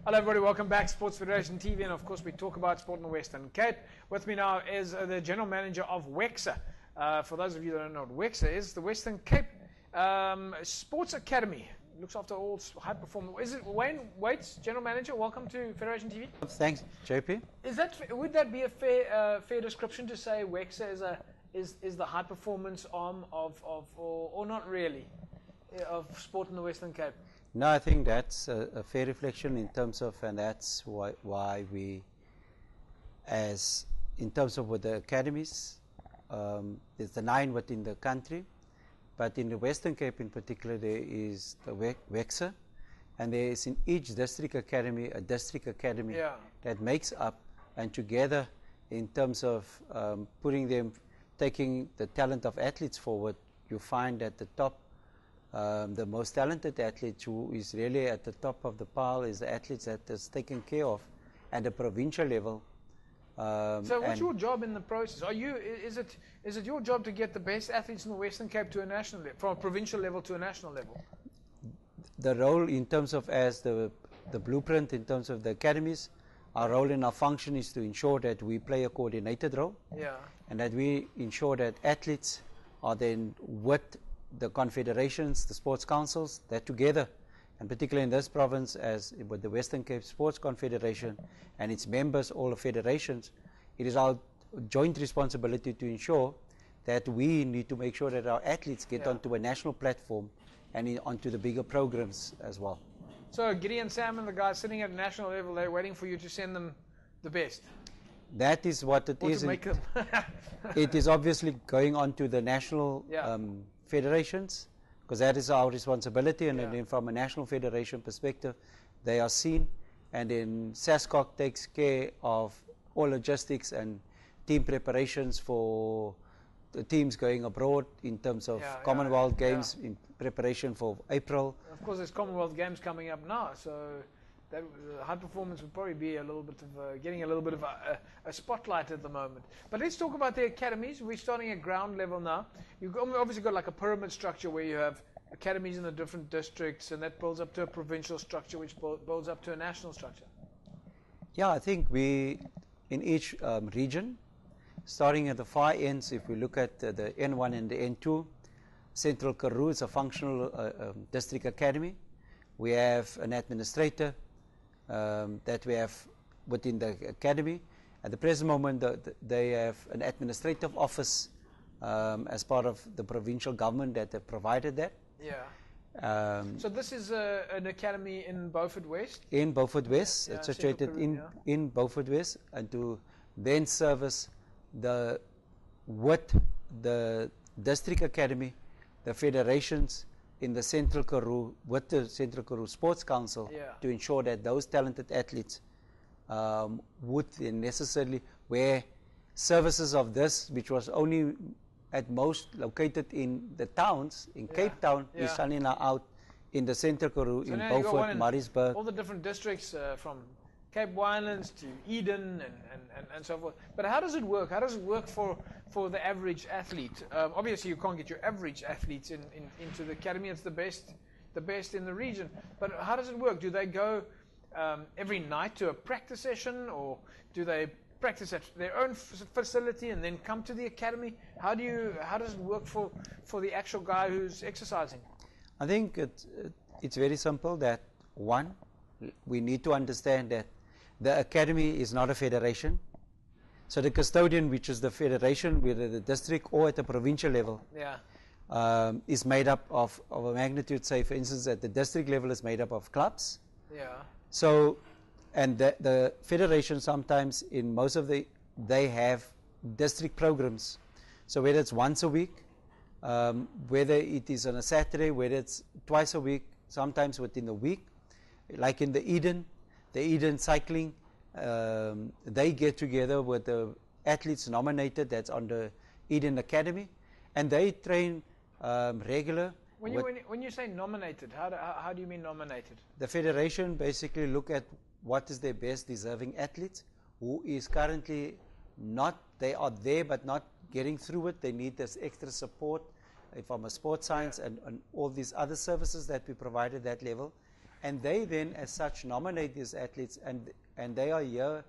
Hello everybody, welcome back. Sports Federation TV, and of course we talk about sport in the Western Cape. With me now is the General Manager of WECSA. For those of you that don't know what WECSA is, the Western Cape Sports Academy. Looks after all high performance. Is it Wayne Weitz, General Manager? Welcome to Federation TV. Thanks, JP. Would that be a fair description to say WECSA is the high performance arm or not really, of sport in the Western Cape? No, I think that's a fair reflection in terms of, and that's why we, in terms of with the academies, there's the 9 within the country, but in the Western Cape in particular there is the WECSA, and there is in each district academy a district academy that makes up, and together in terms of taking the talent of athletes forward, you find at the top, the most talented athlete who is really at the top of the pile is the athletes that is taken care of at the provincial level. So what's your job in the process? Is it your job to get the best athletes in the Western Cape to a national level, from a provincial level to a national level? The role in terms of as the blueprint in terms of the academies, our role and our function is to ensure that we play a coordinated role, and that we ensure that athletes are then with the confederations, the sports councils, that together, and particularly in this province, as with the Western Cape Sports Confederation and its members, all the federations, it is our joint responsibility to ensure that we need to make sure that our athletes get onto a national platform and onto the bigger programs as well. So Gideon Salmon, the guys sitting at national level, they're waiting for you to send them the best. That is what it is. To make them. It is obviously going on to the national federations, because that is our responsibility, and then from a national federation perspective, they are seen, and then SASCOC takes care of all logistics and team preparations for the teams going abroad in terms of Commonwealth Games in preparation for April. Of course, there's Commonwealth Games coming up now, so that high performance would probably be a little bit of getting a little bit of a spotlight at the moment. But let's talk about the academies. We're starting at ground level now. You've obviously got like a pyramid structure where you have academies in the different districts, and that builds up to a provincial structure, which builds up to a national structure. Yeah, I think we, in each region, starting at the far ends, if we look at the N1 and the N2, Central Karoo is a functional district academy. We have an administrator that we have within the academy. At the present moment, they have an administrative office as part of the provincial government that have provided that. So this is an academy in Beaufort West? In Beaufort West. It's situated in Beaufort West, and to then service with the district academy, the federations in the Central Karoo, with the Central Karoo Sports Council, to ensure that those talented athletes would necessarily, where services of this, which was only at most located in the towns, in Cape Town, is suddenly now out in the Central Karoo, in Beaufort, Maritzburg. All the different districts from Cape Winelands to Eden and so forth. But how does it work? How does it work for the average athlete? Obviously, you can't get your average athletes into the academy. It's the best in the region. But how does it work? Do they go every night to a practice session, or do they practice at their own facility and then come to the academy? How does it work for the actual guy who's exercising? I think it's very simple. That one, we need to understand that the academy is not a federation. So the custodian, which is the federation, whether the district or at the provincial level, is made up of a magnitude, say for instance at the district level is made up of clubs. So, and the federation sometimes in most of they have district programs. So whether it's once a week, whether it is on a Saturday, whether it's twice a week, sometimes within the week, like in the Eden cycling, they get together with the athletes nominated that's on the Eden Academy, and they train regular. When you say nominated, how do you mean nominated? The federation basically look at what is their best deserving athletes who is currently not, they are there but not getting through it. They need this extra support from a sports science and all these other services that we provide at that level. And they then, as such, nominate these athletes, and they are here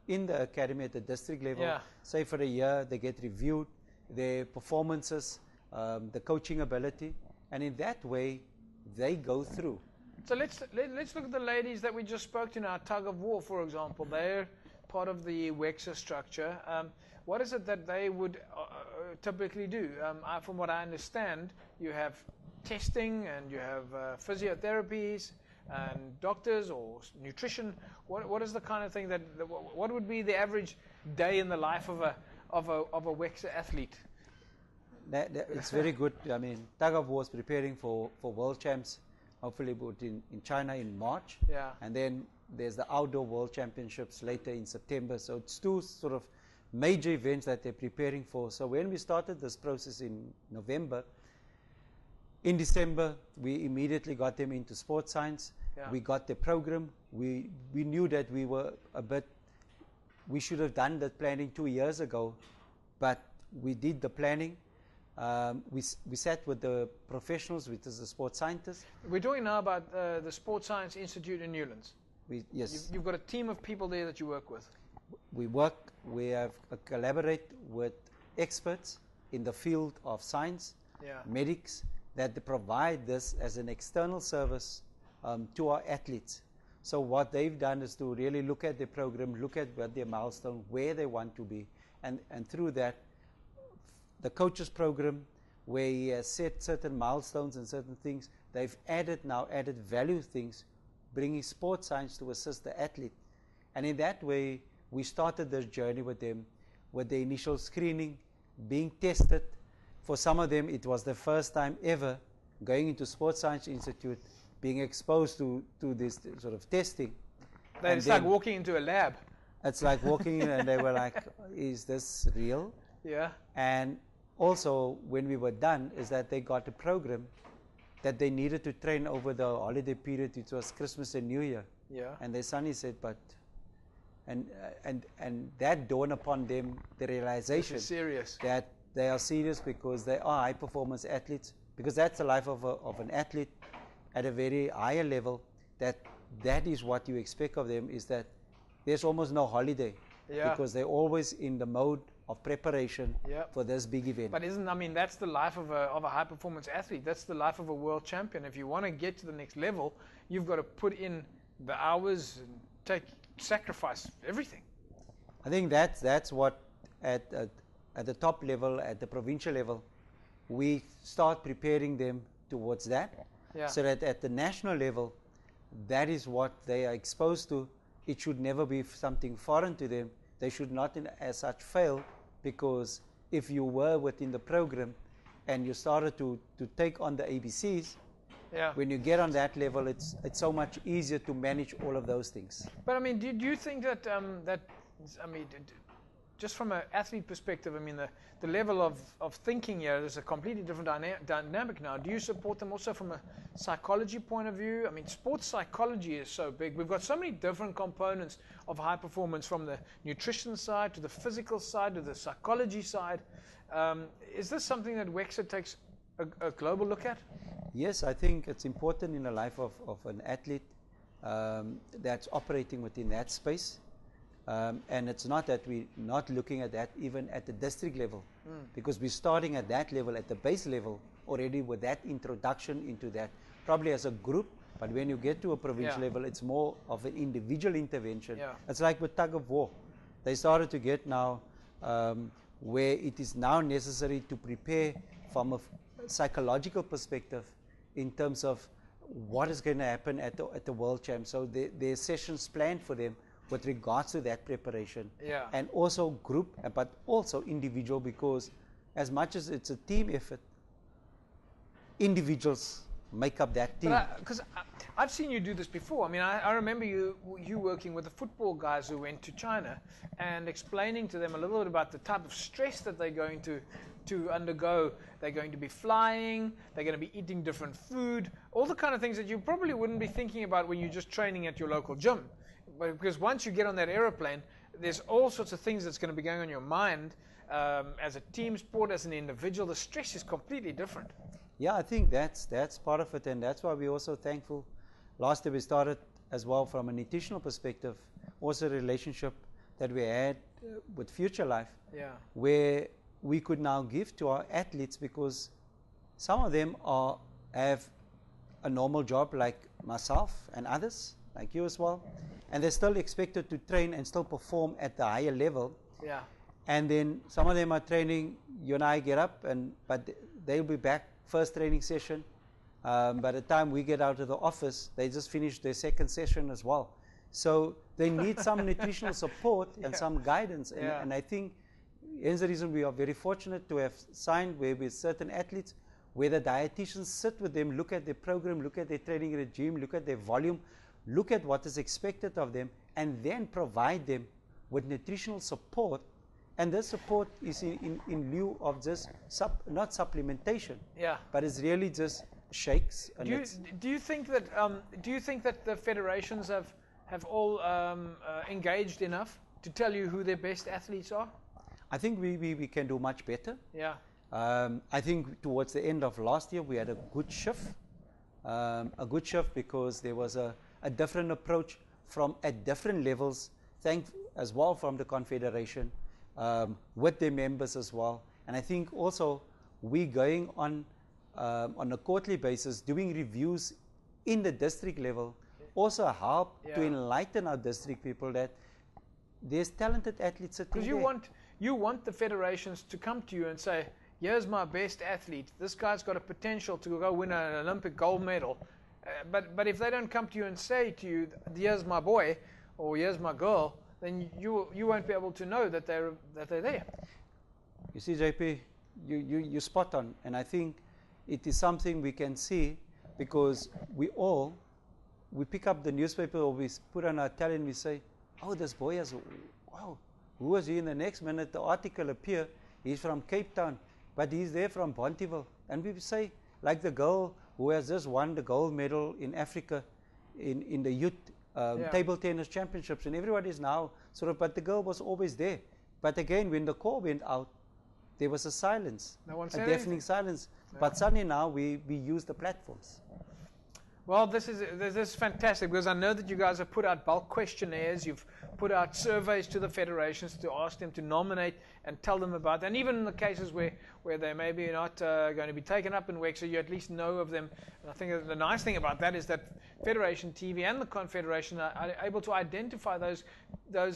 in the academy at the district level. Yeah. Say for a year, they get reviewed, their performances, the coaching ability, and in that way, they go through. So let's look at the ladies that we just spoke to now, tug of war, for example. They're part of the WECSA structure. What is it that they would typically do? From what I understand, you have testing and you have physiotherapies and doctors or nutrition. What is the kind of thing what would be the average day in the life of a WECSA athlete? It's very good. I mean, tug of war is preparing for world champs, hopefully in China in March. Yeah. And then there's the outdoor world championships later in September. So it's two sort of major events that they're preparing for. So when we started this process in November, in December, we immediately got them into sports science. Yeah. We got the program. We knew that we should have done that planning 2 years ago, but we did the planning. We sat with the professionals, with the sports scientists. We're talking now about the Sports Science Institute in Newlands. Yes. You've got a team of people there that you work with. We have collaborate with experts in the field of science, yeah. medics, that they provide this as an external service to our athletes. So what they've done is to really look at their program, look at what their milestone, where they want to be, and through that, the coaches program, where he has set certain milestones and certain things, they've added value things, bringing sports science to assist the athlete. And in that way, we started this journey with them, with the initial screening, being tested. For some of them, it was the first time ever going into Sports Science Institute, being exposed to this sort of testing. It's like walking into a lab. It's like walking in and they were like, is this real? Yeah. And also, when we were done, is that they got a program that they needed to train over the holiday period. It was Christmas and New Year. Yeah. And their son, he said, and that dawned upon them the realization this is serious. That they are serious because they are high performance athletes, because that's the life of an athlete at a very higher level. That is what you expect of them, is that there's almost no holiday. Yeah. Because they're always in the mode of preparation for this big event. But that's the life of a high performance athlete. That's the life of a world champion. If you want to get to the next level, you've got to put in the hours and sacrifice everything. I think that's what at the top level, at the provincial level, we start preparing them towards that. Yeah. So that at the national level, that is what they are exposed to. It should never be something foreign to them. They should not as such fail, because if you were within the program and you started to take on the ABCs, when you get on that level, it's so much easier to manage all of those things. But I mean, do you think that just from an athlete perspective, I mean, the level of thinking here is a completely different dynamic now. Do you support them also from a psychology point of view? I mean, sports psychology is so big. We've got so many different components of high performance, from the nutrition side to the physical side to the psychology side. Is this something that WECSA takes a global look at? Yes, I think it's important in the life of an athlete that's operating within that space. And it's not that we're not looking at that even at the district level, because we're starting at that level, at the base level, already with that introduction into that, probably as a group. But when you get to a provincial level, it's more of an individual intervention. Yeah. It's like with tug of war. They started to get now where it is now necessary to prepare from a psychological perspective in terms of what is going to happen at the World Champs. So there are sessions planned for them with regards to that preparation, and also group, but also individual, because as much as it's a team effort, individuals make up that team. Because I've seen you do this before. I mean, I remember you working with the football guys who went to China and explaining to them a little bit about the type of stress that they're going to undergo. They're going to be flying, they're going to be eating different food, all the kind of things that you probably wouldn't be thinking about when you're just training at your local gym. Because once you get on that aeroplane, there's all sorts of things that's going to be going on in your mind. As a team sport, as an individual, the stress is completely different. Yeah, I think that's part of it, and that's why we're also thankful last year we started as well from a nutritional perspective, also a relationship that we had with Future Life, where we could now give to our athletes, because some of them have a normal job like myself and others, like you as well, and they're still expected to train and still perform at the higher level. Yeah. And then some of them are training, you and I get up, but they'll be back first training session. By the time we get out of the office, they just finished their second session as well. So they need some nutritional support and some guidance. And I think here's the reason we are very fortunate to have signed with certain athletes, where the dietitians sit with them, look at their program, look at their training regime, look at their volume, look at what is expected of them, and then provide them with nutritional support. And this support is in lieu of just not supplementation, but it's really just shakes. And do you think that the federations have all engaged enough to tell you who their best athletes are? I think we can do much better. Yeah. I think towards the end of last year we had a good shift. Because there was a different approach at different levels, as well from the Confederation, with their members as well. And I think also we going on a quarterly basis, doing reviews in the district level, also help to enlighten our district people that there's talented athletes sitting there. Because you want the federations to come to you and say, here's my best athlete. This guy's got a potential to go win an Olympic gold medal. But if they don't come to you and say to you, here's my boy or here's my girl, then you won't be able to know that they're there. You see, JP, you spot on, and I think it is something we can see, because we pick up the newspaper or we put on our tally and we say, oh, this boy has, wow, who was he? In the next minute the article appear, he's from Cape Town, but he's there from Bonteheuwel. And we say, like the girl who has just won the gold medal in Africa in the youth table tennis championships, and everybody is now sort of, but the girl was always there. But again, when the call went out, there was a silence, a deafening silence. But suddenly now we use the platforms. Well, this is fantastic, because I know that you guys have put out bulk questionnaires, you've put out surveys to the federations to ask them to nominate and tell them about, and even in the cases where they maybe not going to be taken up in WECSA, you at least know of them. And I think the nice thing about that is that Federation TV and the Confederation are able to identify those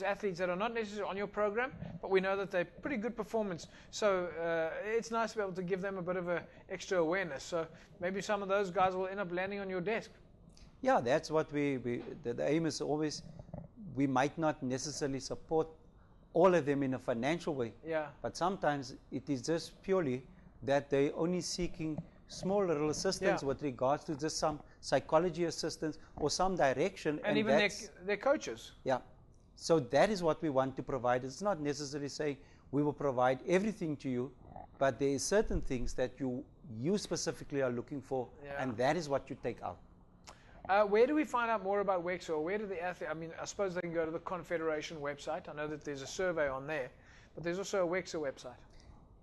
athletes that are not necessarily on your program, but we know that they're pretty good performance. So it's nice to be able to give them a bit of a extra awareness. So maybe some of those guys will end up landing on your desk. Yeah, that's what the aim is always. We might not necessarily support all of them in a financial way, but sometimes it is just purely that they're only seeking small little assistance with regards to just some psychology assistance or some direction. And even their coaches. Yeah. So that is what we want to provide. It's not necessarily saying we will provide everything to you, but there are certain things that you specifically are looking for, and that is what you take out. Where do we find out more about WECSA, or where do the athlete? I mean, I suppose they can go to the Confederation website. I know that there's a survey on there, but there's also a WECSA website.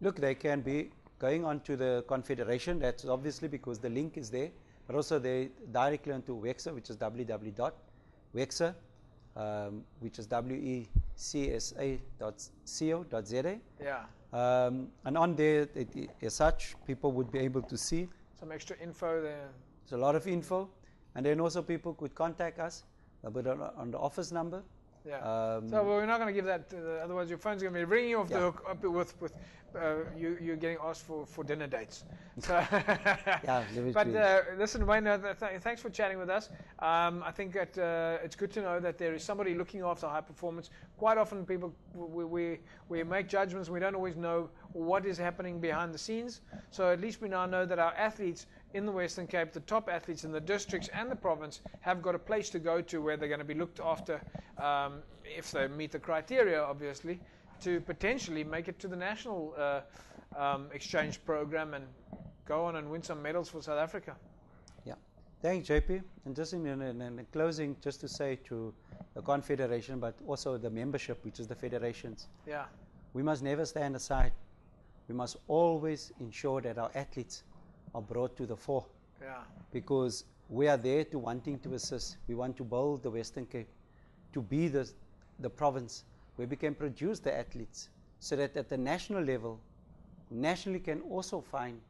Look, they can be going on to the Confederation. That's obviously because the link is there, but also they directly onto WECSA, which is www.wecsa, which is wecsa.co.za. Yeah. And on there, as such, people would be able to see some extra info there. There's a lot of info. And then also people could contact us on the office number. Yeah. So we're not going to give that, otherwise your phone's going to be ringing off the hook up with you getting asked for dinner dates. So but listen, Wayne, thanks for chatting with us. I think that it's good to know that there is somebody looking after high performance. Quite often people, we make judgments, we don't always know what is happening behind the scenes. So at least we now know that our athletes in the Western Cape, the top athletes in the districts and the province, have got a place to go to where they're going to be looked after, if they meet the criteria, obviously, to potentially make it to the national exchange program and go on and win some medals for South Africa. Yeah. Thanks, JP. And just in closing, just to say to the Confederation, but also the membership, which is the federations, we must never stand aside. We must always ensure that our athletes are brought to the fore. Yeah. Because we are there to wanting to assist. We want to build the Western Cape to be the province where we can produce the athletes, so that at the national level, nationally can also find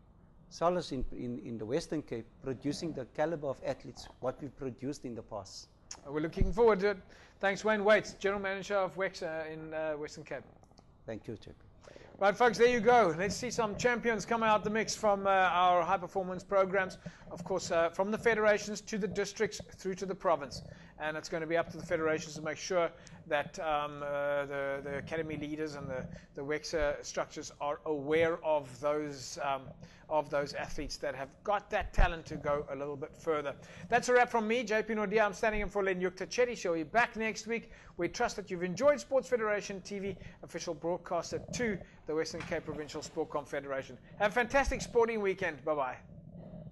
solace in the Western Cape, producing the caliber of athletes what we produced in the past. We're looking forward to it. Thanks, Wayne Weitz, General Manager of WECSA in Western Cape. Thank you, Chip. Right, folks, there you go. Let's see some champions come out the mix from our high-performance programs. Of course, from the federations to the districts through to the province. And it's going to be up to the federations to make sure that the academy leaders and the WECSA structures are aware of those athletes that have got that talent to go a little bit further. That's a wrap from me, JP Nordia. I'm standing in for Len Yukta-Chetty. She'll be back next week. We trust that you've enjoyed Sports Federation TV, official broadcaster to the Western Cape Provincial Sport Confederation. Have a fantastic sporting weekend. Bye-bye.